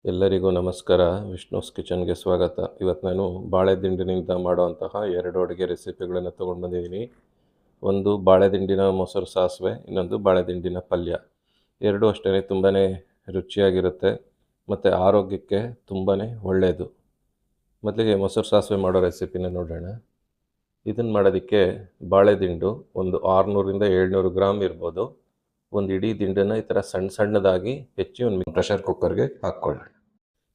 ಎಲ್ಲರಿಗೂ ನಮಸ್ಕಾರ. ವಿಷ್ಣುಸ್ ಕಿಚನ್ಗೆ ಸ್ವಾಗತ. ಇವತ್ತು ನಾನು ಬಾಳೆ ದಿಂಡಿನಿಂದ ಮಾಡುವಂತಹ 2 ಅಡುಗೆ ರೆಸಿಪಿಗಳನ್ನು ತೊಗೊಂಡು ಬಂದಿದ್ದೀನಿ. ಒಂದು ಬಾಳೆ ದಿಂಡಿನ ಮೊಸರು ಸಾಸಿವೆ, ಇನ್ನೊಂದು ಬಾಳೆ ದಿಂಡಿನ ಪಲ್ಯ. ಎರಡೂ ಅಷ್ಟೇ ತುಂಬಾ ರುಚಿಯಾಗಿರುತ್ತೆ ಮತ್ತು ಆರೋಗ್ಯಕ್ಕೆ ತುಂಬಾ ಒಳ್ಳೆಯದು. ಮೊದಲಿಗೆ ಮೊಸರು ಸಾಸಿವೆ ಮಾಡೋ ರೆಸಿಪಿನ ನೋಡೋಣ. ಇದನ್ನು ಮಾಡೋದಕ್ಕೆ ಬಾಳೆ ದಿಂಡು ಒಂದು 600ರಿಂದ 700 ಗ್ರಾಮ್ ಇರ್ಬೋದು. ಒಂದು ಇಡೀ ದಿಂಡನ್ನು ಈ ಥರ ಸಣ್ಣದಾಗಿ ಹೆಚ್ಚಿ ಒಂದು ಪ್ರೆಷರ್ ಕುಕ್ಕರ್ಗೆ ಹಾಕ್ಕೊಳ್ಳೋಣ.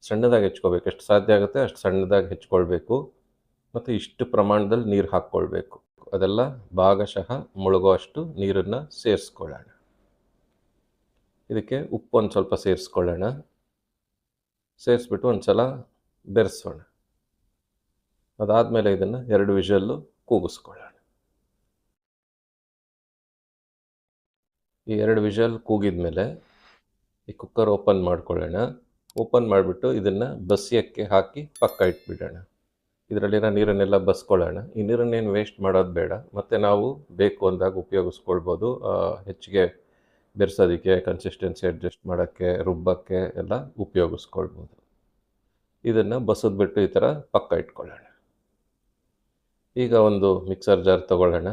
ಸಣ್ಣದಾಗಿ ಹೆಚ್ಕೋಬೇಕು, ಎಷ್ಟು ಸಾಧ್ಯ ಆಗುತ್ತೆ ಅಷ್ಟು ಸಣ್ಣದಾಗಿ ಹೆಚ್ಕೊಳ್ಬೇಕು. ಮತ್ತು ಇಷ್ಟು ಪ್ರಮಾಣದಲ್ಲಿ ನೀರು ಹಾಕ್ಕೊಳ್ಬೇಕು. ಅದೆಲ್ಲ ಭಾಗಶಃ ಮುಳುಗೋ ಅಷ್ಟು ನೀರನ್ನು ಸೇರಿಸ್ಕೊಳ್ಳೋಣ. ಇದಕ್ಕೆ ಉಪ್ಪು ಒಂದು ಸ್ವಲ್ಪ ಸೇರಿಸ್ಕೊಳ್ಳೋಣ. ಸೇರಿಸ್ಬಿಟ್ಟು ಒಂದು ಸಲ ಬೆರೆಸೋಣ. ಅದಾದಮೇಲೆ ಇದನ್ನು 2 ವಿಷಲ್ಲು ಕೂಗಿಸ್ಕೊಳ್ಳೋಣ. ಈ 2 ವಿಷಲ್ ಕೂಗಿದ ಮೇಲೆ ಈ ಕುಕ್ಕರ್ ಓಪನ್ ಮಾಡ್ಕೊಳ್ಳೋಣ. ಓಪನ್ ಮಾಡಿಬಿಟ್ಟು ಇದನ್ನು ಬಸಿಯೋಕ್ಕೆ ಹಾಕಿ ಪಕ್ಕ ಇಟ್ಬಿಡೋಣ. ಇದರಲ್ಲಿರೋ ನೀರನ್ನೆಲ್ಲ ಬಸ್ಕೊಳ್ಳೋಣ. ಈ ನೀರನ್ನೇನು ವೇಸ್ಟ್ ಮಾಡೋದು ಬೇಡ. ಮತ್ತು ನಾವು ಬೇಕು ಅಂದಾಗ ಉಪಯೋಗಿಸ್ಕೊಳ್ಬೋದು. ಹೆಚ್ಚಿಗೆ ಬೆರೆಸೋದಕ್ಕೆ, ಕನ್ಸಿಸ್ಟೆನ್ಸಿ ಅಡ್ಜಸ್ಟ್ ಮಾಡೋಕ್ಕೆ, ರುಬ್ಬಕ್ಕೆ ಎಲ್ಲ ಉಪಯೋಗಿಸ್ಕೊಳ್ಬೋದು. ಇದನ್ನು ಬಸಿದ್ಬಿಟ್ಟು ಈ ಥರ ಪಕ್ಕ ಇಟ್ಕೊಳ್ಳೋಣ. ಈಗ ಒಂದು ಮಿಕ್ಸರ್ ಜಾರ್ ತೊಗೊಳ್ಳೋಣ.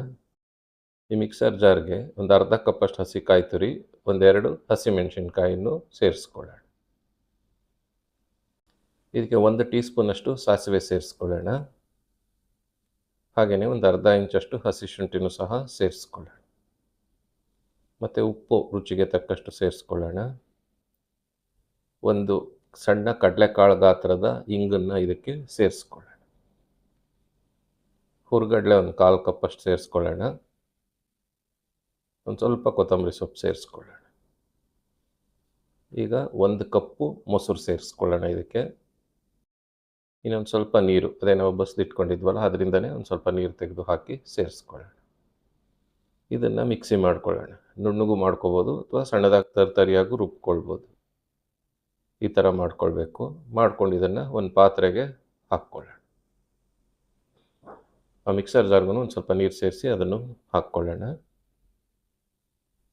ಈ ಮಿಕ್ಸರ್ ಜಾರ್ಗೆ ಒಂದು ಅರ್ಧ ಕಪ್ಪಷ್ಟು ಹಸಿ ಕಾಯಿ ತುರಿ, 1-2 ಹಸಿಮೆಣಸಿನ್ಕಾಯಿಯನ್ನು ಸೇರಿಸ್ಕೊಳ್ಳೋಣ. ಇದಕ್ಕೆ 1 ಟೀ ಸ್ಪೂನಷ್ಟು ಸಾಸಿವೆ ಸೇರಿಸ್ಕೊಳ್ಳೋಣ. ಹಾಗೆಯೇ ಒಂದು ಅರ್ಧ ಇಂಚಷ್ಟು ಹಸಿ ಶುಂಠಿನೂ ಸಹ ಸೇರಿಸ್ಕೊಳ್ಳೋಣ. ಮತ್ತು ಉಪ್ಪು ರುಚಿಗೆ ತಕ್ಕಷ್ಟು ಸೇರಿಸ್ಕೊಳ್ಳೋಣ. ಒಂದು ಸಣ್ಣ ಕಡಲೆಕಾಳು ಗಾತ್ರದ ಇಂಗನ್ನು ಇದಕ್ಕೆ ಸೇರಿಸ್ಕೊಳ್ಳೋಣ. ಹುರ್ಗಡ್ಲೆ ಒಂದು 1/4 ಕಪ್ಪಷ್ಟು ಸೇರಿಸ್ಕೊಳ್ಳೋಣ. ಒಂದು ಸ್ವಲ್ಪ ಕೊತ್ತಂಬರಿ ಸೊಪ್ಪು ಸೇರಿಸ್ಕೊಳ್ಳೋಣ. ಈಗ 1 ಕಪ್ಪು ಮೊಸರು ಸೇರಿಸ್ಕೊಳ್ಳೋಣ. ಇದಕ್ಕೆ ಇನ್ನೊಂದು ಸ್ವಲ್ಪ ನೀರು, ಅದೇ ನಾವು ಬಸ್ದಿಟ್ಕೊಂಡಿದ್ವಲ್ಲ ಅದರಿಂದನೇ ಒಂದು ಸ್ವಲ್ಪ ನೀರು ತೆಗೆದು ಹಾಕಿ ಸೇರಿಸ್ಕೊಳ್ಳೋಣ. ಇದನ್ನು ಮಿಕ್ಸಿ ಮಾಡ್ಕೊಳ್ಳೋಣ. ನುಣ್ಣಗೂ ಮಾಡ್ಕೋಬೋದು ಅಥವಾ ಸಣ್ಣದಾಗಿ ತರಿಯಾಗೂ ರುಬ್ಕೊಳ್ಬೋದು. ಈ ಥರ ಮಾಡ್ಕೊಳ್ಬೇಕು. ಮಾಡ್ಕೊಂಡು ಇದನ್ನು ಒಂದು ಪಾತ್ರೆಗೆ ಹಾಕ್ಕೊಳ್ಳೋಣ. ಆ ಮಿಕ್ಸರ್ ಜಾರ್ಗೂ ಒಂದು ಸ್ವಲ್ಪ ನೀರು ಸೇರಿಸಿ ಅದನ್ನು ಹಾಕ್ಕೊಳ್ಳೋಣ.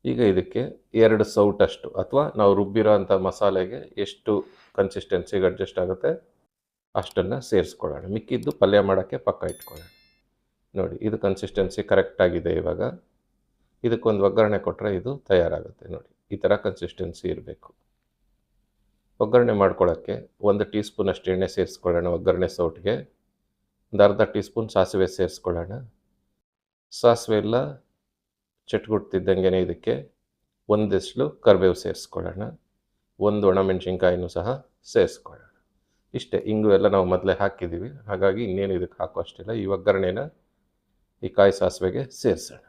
ಈಗ ಇದಕ್ಕೆ 2 ಸೌಟಷ್ಟು ಅಥವಾ ನಾವು ರುಬ್ಬಿರೋ ಅಂಥ ಮಸಾಲೆಗೆ ಎಷ್ಟು ಕನ್ಸಿಸ್ಟೆನ್ಸಿಗೆ ಅಡ್ಜಸ್ಟ್ ಆಗುತ್ತೆ ಅಷ್ಟನ್ನು ಸೇರಿಸ್ಕೊಳ್ಳೋಣ. ಮಿಕ್ಕಿದ್ದು ಪಲ್ಯ ಮಾಡೋಕ್ಕೆ ಪಕ್ಕ ಇಟ್ಕೊಳ್ಳೋಣ. ನೋಡಿ, ಇದು ಕನ್ಸಿಸ್ಟೆನ್ಸಿ ಕರೆಕ್ಟಾಗಿದೆ. ಇವಾಗ ಇದಕ್ಕೊಂದು ಒಗ್ಗರಣೆ ಕೊಟ್ಟರೆ ಇದು ತಯಾರಾಗುತ್ತೆ. ನೋಡಿ, ಈ ಥರ ಕನ್ಸಿಸ್ಟೆನ್ಸಿ ಇರಬೇಕು. ಒಗ್ಗರಣೆ ಮಾಡ್ಕೊಳ್ಳೋಕ್ಕೆ 1 ಟೀ ಸ್ಪೂನಷ್ಟು ಎಣ್ಣೆ ಸೇರಿಸ್ಕೊಳ್ಳೋಣ. ಒಗ್ಗರಣೆ ಸೌಟ್ಗೆ ಒಂದು ಅರ್ಧ ಟೀ ಸ್ಪೂನ್ ಸಾಸಿವೆ ಸೇರಿಸ್ಕೊಳ್ಳೋಣ. ಸಾಸಿವೆ ಎಲ್ಲ ಚಟ್ಗುಡ್ತಿದ್ದಂಗೆ ಇದಕ್ಕೆ 1 ಎಸ್ಳು ಕರಿಬೇವು ಸೇರಿಸ್ಕೊಳ್ಳೋಣ. 1 ಒಣಮೆಣಸಿನ್ಕಾಯಿನೂ ಸಹ ಸೇರಿಸ್ಕೊಳ್ಳೋಣ. ಇಷ್ಟೇ. ಇಂಗು ಎಲ್ಲ ನಾವು ಮೊದಲೇ ಹಾಕಿದ್ದೀವಿ, ಹಾಗಾಗಿ ಇನ್ನೇನು ಇದಕ್ಕೆ ಹಾಕೋ ಅಷ್ಟಿಲ್ಲ. ಈ ಒಗ್ಗರಣೆನ ಈ ಕಾಯಿ ಸಾಸಿವೆಗೆ ಸೇರಿಸೋಣ.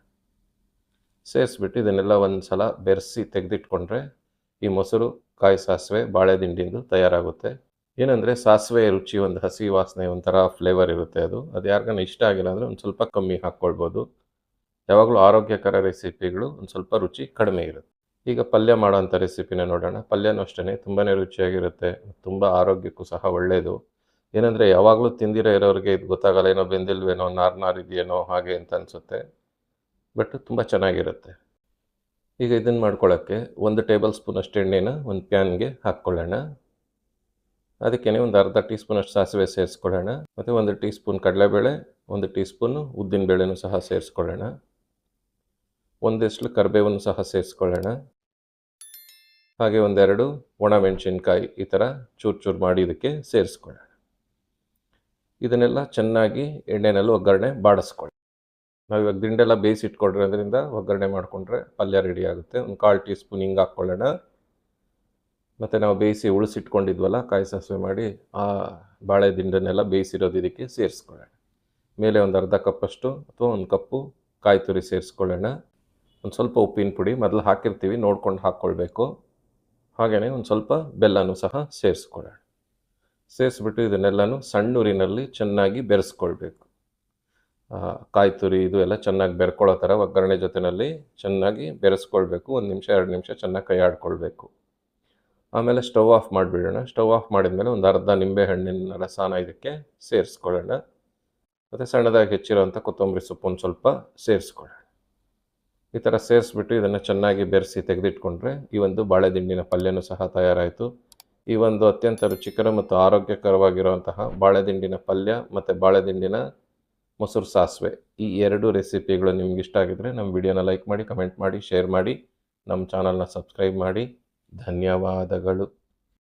ಸೇರಿಸ್ಬಿಟ್ಟು ಇದನ್ನೆಲ್ಲ ಒಂದು ಸಲ ಬೆರೆಸಿ ತೆಗೆದಿಟ್ಕೊಂಡ್ರೆ ಈ ಮೊಸರು ಕಾಯಿ ಸಾಸಿವೆ ಬಾಳೆ ದಿಂಡಿಂದು ತಯಾರಾಗುತ್ತೆ. ಏನಂದರೆ ಸಾಸಿವೆ ರುಚಿ ಒಂದು ಹಸಿ ವಾಸನೆ, ಒಂಥರ ಫ್ಲೇವರ್ ಇರುತ್ತೆ. ಅದು ಯಾರಿಗಾನ ಇಷ್ಟ ಆಗಿಲ್ಲ ಅಂದರೆ ಒಂದು ಸ್ವಲ್ಪ ಕಮ್ಮಿ ಹಾಕ್ಕೊಳ್ಬೋದು. ಯಾವಾಗಲೂ ಆರೋಗ್ಯಕರ ರೆಸಿಪಿಗಳು ಒಂದು ಸ್ವಲ್ಪ ರುಚಿ ಕಡಿಮೆ ಇರುತ್ತೆ. ಈಗ ಪಲ್ಯ ಮಾಡೋಂಥ ರೆಸಿಪಿನ ನೋಡೋಣ. ಪಲ್ಯನೂ ಅಷ್ಟೇ ತುಂಬಾ ರುಚಿಯಾಗಿರುತ್ತೆ, ತುಂಬ ಆರೋಗ್ಯಕ್ಕೂ ಸಹ ಒಳ್ಳೆಯದು. ಏನಂದರೆ ಯಾವಾಗಲೂ ತಿಂದಿರೋ ಇರೋರಿಗೆ ಇದು ಗೊತ್ತಾಗಲ್ಲ, ಏನೋ ಬೆಂದಿಲ್ವೇನೋ, ನಾರಿದೆಯೇನೋ ಹಾಗೆ ಅಂತ ಅನಿಸುತ್ತೆ. ಬಟ್ ತುಂಬ ಚೆನ್ನಾಗಿರುತ್ತೆ. ಈಗ ಇದನ್ನು ಮಾಡ್ಕೊಳ್ಳೋಕ್ಕೆ 1 ಟೇಬಲ್ ಸ್ಪೂನಷ್ಟು ಎಣ್ಣೆನ ಒಂದು ಪ್ಯಾನ್ಗೆ ಹಾಕ್ಕೊಳ್ಳೋಣ. ಅದಕ್ಕೇ ಒಂದು ಅರ್ಧ ಟೀ ಸ್ಪೂನಷ್ಟು ಸಾಸಿವೆ ಸೇರಿಸ್ಕೊಳ್ಳೋಣ. ಮತ್ತು 1 ಟೀ ಸ್ಪೂನ್ ಕಡಲೆಬೇಳೆ, 1 ಟೀ ಸ್ಪೂನು ಉದ್ದಿನಬೇಳೆನೂ ಸಹ ಸೇರಿಸ್ಕೊಳ್ಳೋಣ. 1 ಎಸ್ಳು ಕರಿಬೇವನ್ನು ಸಹ ಸೇರಿಸ್ಕೊಳ್ಳೋಣ. ಹಾಗೆ 1-2 ಒಣಮೆಣಸಿನ್ಕಾಯಿ ಈ ಥರ ಚೂರು ಮಾಡಿ ಇದಕ್ಕೆ ಸೇರಿಸ್ಕೊಳ್ಳೋಣ. ಇದನ್ನೆಲ್ಲ ಚೆನ್ನಾಗಿ ಎಣ್ಣೆನಲ್ಲಿ ಒಗ್ಗರಣೆ ಬಾಡಿಸ್ಕೊಳ್ಳಿ. ನಾವು ಇವಾಗ ದಿಂಡೆಲ್ಲ ಬೇಯಿಸಿಟ್ಕೊಂಡಿರೋದ್ರಿಂದ ಒಗ್ಗರಣೆ ಮಾಡಿಕೊಂಡ್ರೆ ಪಲ್ಯ ರೆಡಿ ಆಗುತ್ತೆ. ಒಂದು 1/4 ಟೀ ಸ್ಪೂನ್ ಹಿಂಗೆ ಹಾಕ್ಕೊಳ್ಳೋಣ. ಮತ್ತು ನಾವು ಬೇಯಿಸಿ ಉಳಿಸಿಟ್ಕೊಂಡಿದ್ವಲ್ಲ ಕಾಯಿ ಸಾಸಿವೆ ಮಾಡಿ, ಆ ಬಾಳೆ ದಿಂಡನ್ನೆಲ್ಲ ಬೇಯಿಸಿರೋದು ಇದಕ್ಕೆ ಸೇರಿಸ್ಕೊಳ್ಳೋಣ. ಮೇಲೆ ಒಂದು ಅರ್ಧ ಕಪ್ಪಷ್ಟು ಅಥವಾ 1 ಕಪ್ಪು ಕಾಯಿ ತುರಿ ಸೇರಿಸ್ಕೊಳ್ಳೋಣ. ಒಂದು ಸ್ವಲ್ಪ ಉಪ್ಪಿನ ಪುಡಿ ಮೊದಲು ಹಾಕಿರ್ತೀವಿ, ನೋಡ್ಕೊಂಡು ಹಾಕ್ಕೊಳ್ಬೇಕು. ಹಾಗೆಯೇ ಒಂದು ಸ್ವಲ್ಪ ಬೆಲ್ಲನೂ ಸಹ ಸೇರಿಸ್ಕೊಳ್ಳೋಣ. ಸೇರಿಸ್ಬಿಟ್ಟು ಇದನ್ನೆಲ್ಲನೂ ಸಣ್ಣ ಉರಿನಲ್ಲಿ ಚೆನ್ನಾಗಿ ಬೆರೆಸ್ಕೊಳ್ಬೇಕು. ಕಾಯಿ ತುರಿ ಇದು ಎಲ್ಲ ಚೆನ್ನಾಗಿ ಬೆರ್ಕೊಳ್ಳೋ ಥರ ಒಗ್ಗರಣೆ ಜೊತೆಯಲ್ಲಿ ಚೆನ್ನಾಗಿ ಬೆರೆಸ್ಕೊಳ್ಬೇಕು. 1 ನಿಮಿಷ 2 ನಿಮಿಷ ಚೆನ್ನಾಗಿ ಕೈ ಆಡಿಕೊಳ್ಬೇಕು. ಆಮೇಲೆ ಸ್ಟವ್ ಆಫ್ ಮಾಡಿಬಿಡೋಣ. ಸ್ಟವ್ ಆಫ್ ಮಾಡಿದ್ಮೇಲೆ ಒಂದು ಅರ್ಧ ನಿಂಬೆ ಹಣ್ಣಿನ ರಸನ ಇದಕ್ಕೆ ಸೇರಿಸ್ಕೊಳ್ಳೋಣ. ಮತ್ತು ಸಣ್ಣದಾಗಿ ಹೆಚ್ಚಿರೋಂಥ ಕೊತ್ತಂಬರಿ ಸೊಪ್ಪು ಒಂದು ಸ್ವಲ್ಪ ಸೇರಿಸ್ಕೊಳ್ಳೋಣ. ಈ ಥರ ಸೇರಿಸ್ಬಿಟ್ಟು ಇದನ್ನು ಚೆನ್ನಾಗಿ ಬೆರೆಸಿ ತೆಗೆದಿಟ್ಕೊಂಡ್ರೆ ಈ ಒಂದು ಬಾಳೆ ದಿಂಡಿನ ಪಲ್ಯನೂ ಸಹ ತಯಾರಾಯಿತು. ಈ ಒಂದು ಅತ್ಯಂತ ರುಚಿಕರ ಮತ್ತು ಆರೋಗ್ಯಕರವಾಗಿರುವಂತಹ ಬಾಳೆದಿಂಡಿನ ಪಲ್ಯ ಮತ್ತು ಬಾಳೆದಿಂಡಿನ ಮೊಸರು ಸಾಸಿವೆ ಈ 2 ರೆಸಿಪಿಗಳು ನಿಮ್ಗೆ ಇಷ್ಟ ಆಗಿದ್ರೆ ನಮ್ಮ ವಿಡಿಯೋನ ಲೈಕ್ ಮಾಡಿ, ಕಮೆಂಟ್ ಮಾಡಿ, ಶೇರ್ ಮಾಡಿ, ನಮ್ಮ ಚಾನಲ್ನ ಸಬ್ಸ್ಕ್ರೈಬ್ ಮಾಡಿ. ಧನ್ಯವಾದಗಳು.